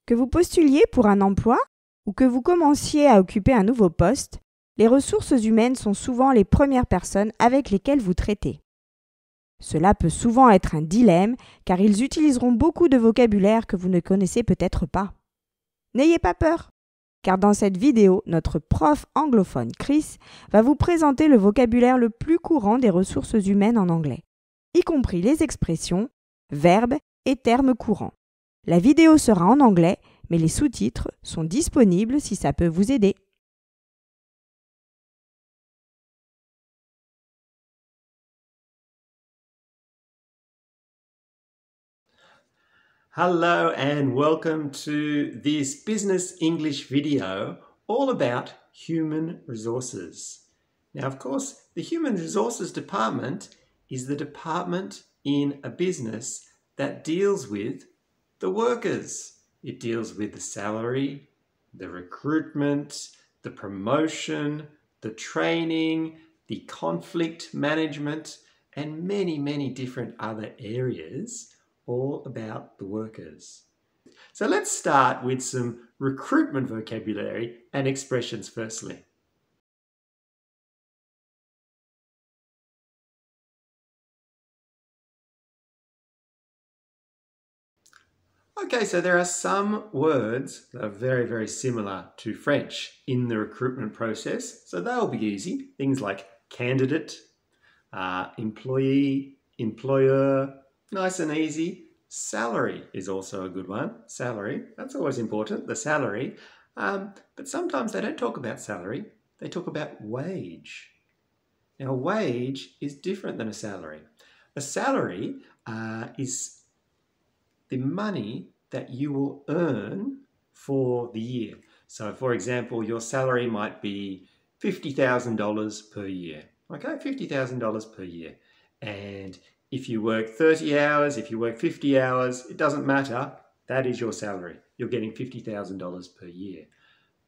Que vous postuliez pour un emploi ou que vous commenciez à occuper un nouveau poste, les ressources humaines sont souvent les premières personnes avec lesquelles vous traitez. Cela peut souvent être un dilemme car ils utiliseront beaucoup de vocabulaire que vous ne connaissez peut-être pas. N'ayez pas peur, car dans cette vidéo, notre prof anglophone Chris va vous présenter le vocabulaire le plus courant des ressources humaines en anglais, y compris les expressions, verbes et termes courants. La vidéo sera en anglais, mais les sous-titres sont disponibles si ça peut vous aider. Hello and welcome to this business English video all about human resources. Now, of course, the human resources department is the department in a business that deals with the workers. It deals with the salary, the recruitment, the promotion, the training, the conflict management, and many different other areas all about the workers. So let's start with some recruitment vocabulary and expressions firstly. Okay, so there are some words that are very similar to French in the recruitment process, so they'll be easy. Things like candidate, employee, employer, nice and easy. Salary is also a good one. Salary, that's always important, the salary. But sometimes they don't talk about salary, they talk about wage. Now, a wage is different than a salary. A salary is the money that you will earn for the year. So, for example, your salary might be $50,000 per year. Okay, $50,000 per year. And if you work 30 hours, if you work 50 hours, it doesn't matter. That is your salary. You're getting $50,000 per year.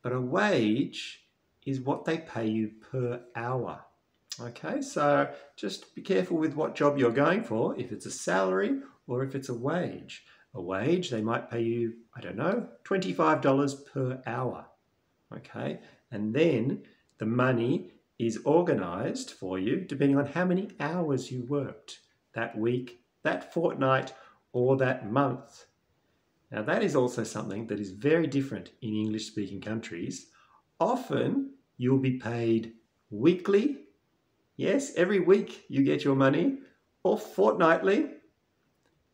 But a wage is what they pay you per hour. Okay, so just be careful with what job you're going for, if it's a salary or if it's a wage. A wage, they might pay you, I don't know, $25 per hour. Okay, and then the money is organized for you depending on how many hours you worked that week, that fortnight, or that month. Now that is also something that is very different in English-speaking countries. Often you'll be paid weekly. Yes, every week you get your money, or fortnightly.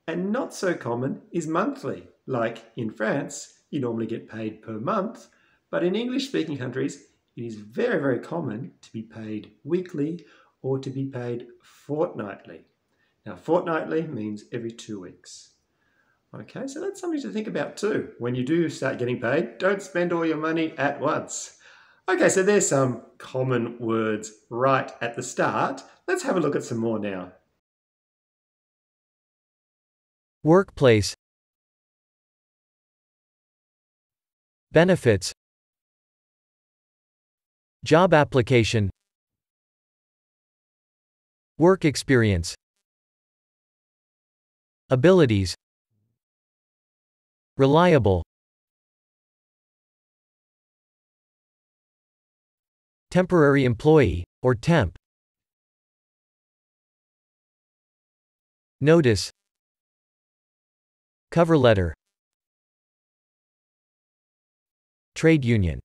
And not so common is monthly. Like in France, you normally get paid per month, but in English-speaking countries, it is very common to be paid weekly or to be paid fortnightly. Now, fortnightly means every 2 weeks. Okay, so that's something to think about too. When you do start getting paid, don't spend all your money at once. Okay, so there's some common words right at the start. Let's have a look at some more now. Workplace, benefits, job application, work experience, abilities, reliable, temporary employee, or temp, notice, cover letter, trade union.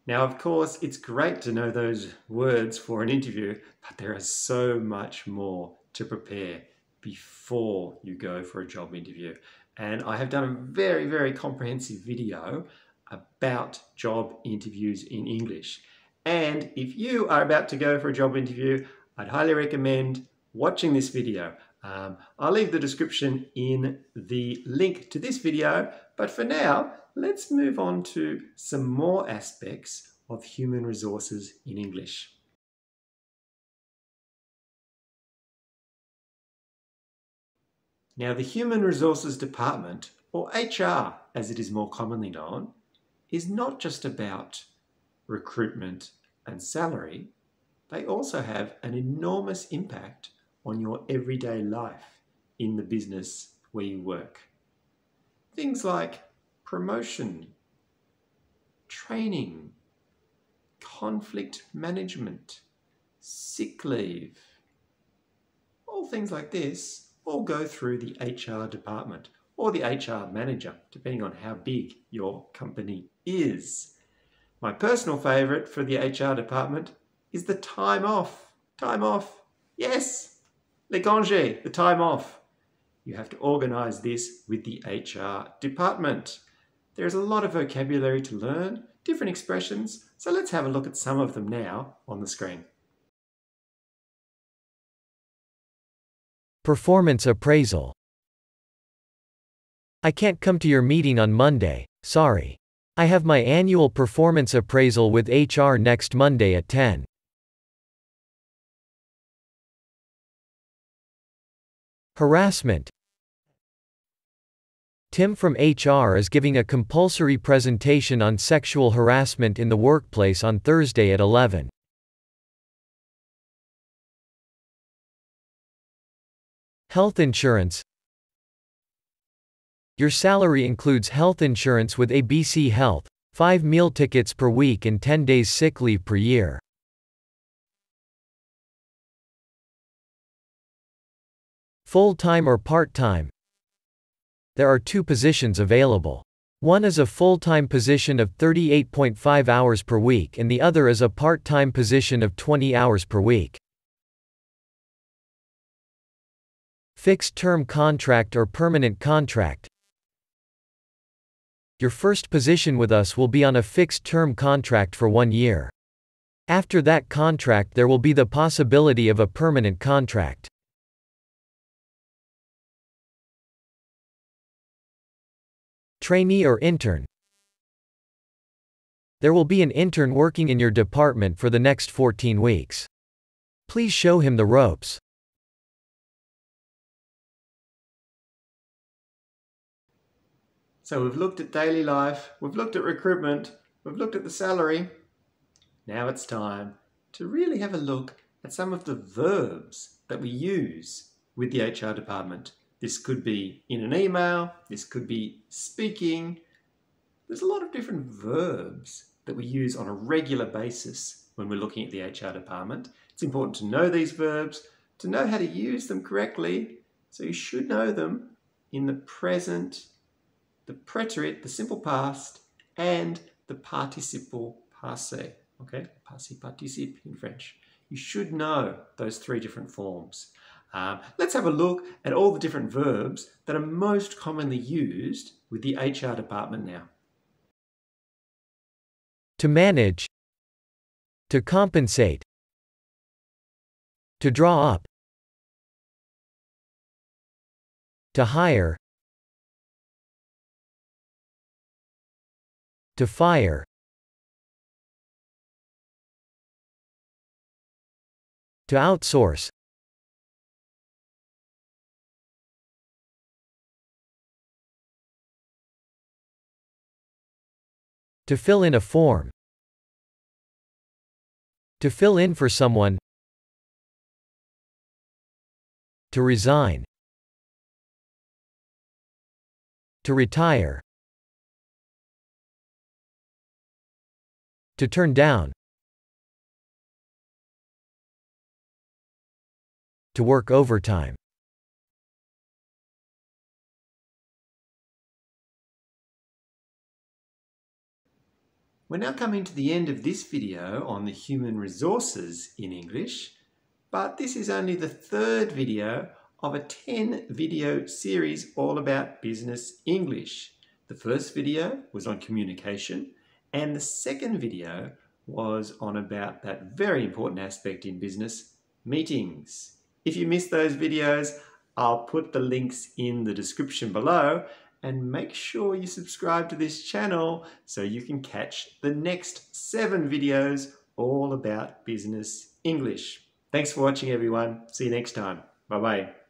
Now, of course, it's great to know those words for an interview, but there is so much more to prepare before you go for a job interview. And I have done a very comprehensive video about job interviews in English. And if you are about to go for a job interview, I'd highly recommend watching this video. I'll leave the description in the link to this video, but for now, let's move on to some more aspects of human resources in English. Now, the Human Resources Department, or HR as it is more commonly known, is not just about recruitment and salary. They also have an enormous impact on your everyday life in the business where you work. Things like promotion, training, conflict management, sick leave. All things like this all go through the HR department or the HR manager, depending on how big your company is. My personal favourite for the HR department is the time off. Time off. Yes, les congés, the time off. You have to organise this with the HR department. There's a lot of vocabulary to learn, different expressions, so let's have a look at some of them now on the screen. Performance appraisal. I can't come to your meeting on Monday, sorry. I have my annual performance appraisal with HR next Monday at 10. Harassment. Tim from HR is giving a compulsory presentation on sexual harassment in the workplace on Thursday at 11. Health insurance. Your salary includes health insurance with ABC Health, 5 meal tickets per week and 10 days sick leave per year. Full-time or part-time. There are 2 positions available. One is a full-time position of 38.5 hours per week and the other is a part-time position of 20 hours per week. Fixed-term contract or permanent contract. Your first position with us will be on a fixed-term contract for 1 year. After that contract there will be the possibility of a permanent contract. Trainee or intern. There will be an intern working in your department for the next 14 weeks. Please show him the ropes. So we've looked at daily life, we've looked at recruitment, we've looked at the salary. Now it's time to really have a look at some of the verbs that we use with the HR department. This could be in an email, this could be speaking. There's a lot of different verbs that we use on a regular basis when we're looking at the HR department. It's important to know these verbs, to know how to use them correctly. So you should know them in the present, the preterite, the simple past, and the participle passé. Okay, passé participe in French. You should know those 3 different forms. Let's have a look at all the different verbs that are most commonly used with the HR department now. To manage. To compensate. To draw up. To hire. To fire. To outsource. To fill in a form. To fill in for someone. To resign. To retire. To turn down. To work overtime. We're now coming to the end of this video on the human resources in English, but this is only the 3rd video of a 10 video series all about business English. The first video was on communication, and the second video was on about that very important aspect in business, meetings. If you missed those videos, I'll put the links in the description below, and make sure you subscribe to this channel so you can catch the next 7 videos all about business English. Thanks for watching, everyone. See you next time. Bye-bye.